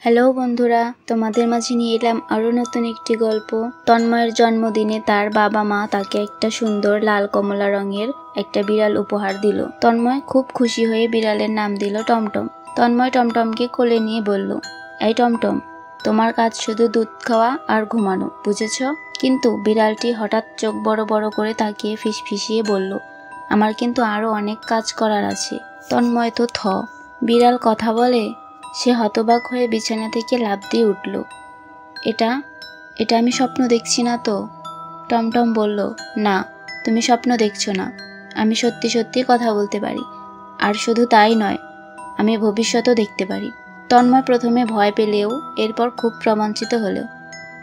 Hello বন্ধুরা, তোমাদের মাঝে নিয়ে এলাম আরও নতুন একটি গল্প। তন্ময়ের জন্মদিনে তার বাবা মা তাকে একটা সুন্দর লাল কমলা রঙের একটা বিড়াল উপহার দিল। তন্ময় খুব খুশি হয়ে বিড়ালের নাম দিল টমটম। তন্ময় টমটমকে কোলে নিয়ে বলল, এই টমটম, তোমার কাজ শুধু দুধ খাওয়া আর ঘুমানো, বুঝেছ? কিন্তু বিড়ালটি হঠাৎ চোখ বড় বড় করে তাকিয়ে ফিসফিসিয়ে বলল, আমার কিন্তু আরও অনেক কাজ করার আছে। তন্ময় তো বিড়াল কথা বলে? সে হতবাক হয়ে বিছানা থেকে লাফ দিয়ে উঠল। এটা আমি স্বপ্ন দেখছি না তো? টমটম বলল, না, তুমি স্বপ্ন দেখছো না, আমি সত্যি সত্যি কথা বলতে পারি। আর শুধু তাই নয়, আমি ভবিষ্যতও দেখতে পারি। তন্ময় প্রথমে ভয় পেলেও এরপর খুব রোমাঞ্চিত হলো।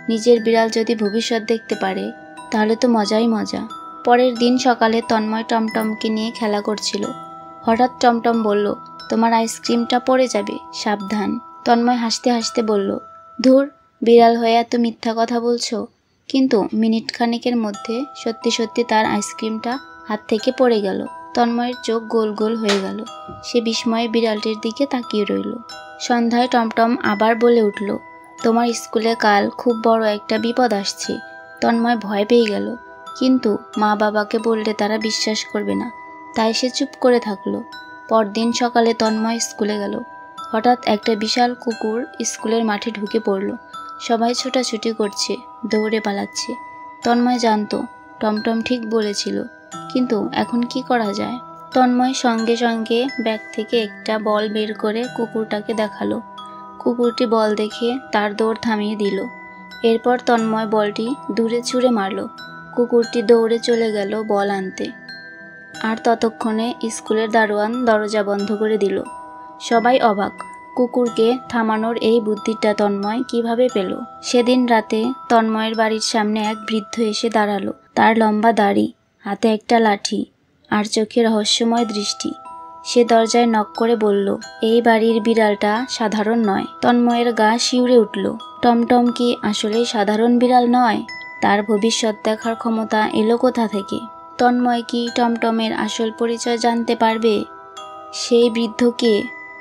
নিজের বিড়াল যদি ভবিষ্যৎ দেখতে পারে তাহলে তো মজাই মজা। পরের দিন সকালে তন্ময় টমটমকে নিয়ে খেলা করছিল। হঠাৎ টমটম বলল, তোমার আইসক্রিমটা পড়ে যাবে, সাবধান। তন্ময় হাসতে হাসতে বলল, ধুর, বিড়াল হয়ে এত মিথ্যা কথা বলছো। কিন্তু মিনিট খানেকের মধ্যে সত্যি সত্যি তার আইসক্রিমটা হাত থেকে পড়ে গেল। তন্ময়ের চোখ গোল গোল হয়ে গেল। সে বিস্ময়ে বিড়ালটির দিকে তাকিয়ে রইল। সন্ধ্যায় টমটম আবার বলে উঠল, তোমার স্কুলে কাল খুব বড় একটা বিপদ আসছে। তন্ময় ভয় পেয়ে গেল, কিন্তু মা বাবাকে বললে তারা বিশ্বাস করবে না, তাই সে চুপ করে থাকলো। পরদিন সকালে তন্ময় স্কুলে গেল। হঠাৎ একটা বিশাল কুকুর স্কুলের মাঠে ঢুকে পড়ল। সবাই ছোটাছুটি করছে, দৌড়ে পালাচ্ছে। তন্ময় জানতো টমটম ঠিক বলেছিল, কিন্তু এখন কি করা যায়? তন্ময় সঙ্গে সঙ্গে ব্যাগ থেকে একটা বল বের করে কুকুরটাকে দেখালো। কুকুরটি বল দেখে তার দৌড় থামিয়ে দিল। এরপর তন্ময় বলটি দূরে ছুঁড়ে মারল। কুকুরটি দৌড়ে চলে গেল বল আনতে। আর ততক্ষণে স্কুলের দারোয়ান দরজা বন্ধ করে দিল। সবাই অবাক, কুকুরকে থামানোর এই বুদ্ধিটা তন্ময় কিভাবে পেল? সেদিন রাতে তন্ময়ের বাড়ির সামনে এক বৃদ্ধ এসে দাঁড়ালো। তার লম্বা দাড়ি, হাতে একটা লাঠি আর চোখে রহস্যময় দৃষ্টি। সে দরজায় নক করে বলল, এই বাড়ির বিড়ালটা সাধারণ নয়। তন্ময়ের গা শিউরে উঠল। টমটম কি আসলেই সাধারণ বিড়াল নয়? তার ভবিষ্যৎ দেখার ক্ষমতা এলো কোথা থেকে? তন্ময় কি টমটমের আসল পরিচয় জানতে পারবে? সেই বৃদ্ধ কে?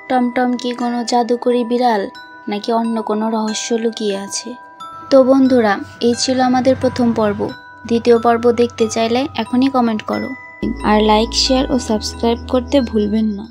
টমটম কি কোনো জাদুকরী বিড়াল, নাকি অন্য কোনো রহস্য লুকিয়ে আছে? তো বন্ধুরা, এই ছিল আমাদের প্রথম পর্ব। দ্বিতীয় পর্ব দেখতে চাইলে এখনই কমেন্ট করো, আর লাইক, শেয়ার ও সাবস্ক্রাইব করতে ভুলবেন না।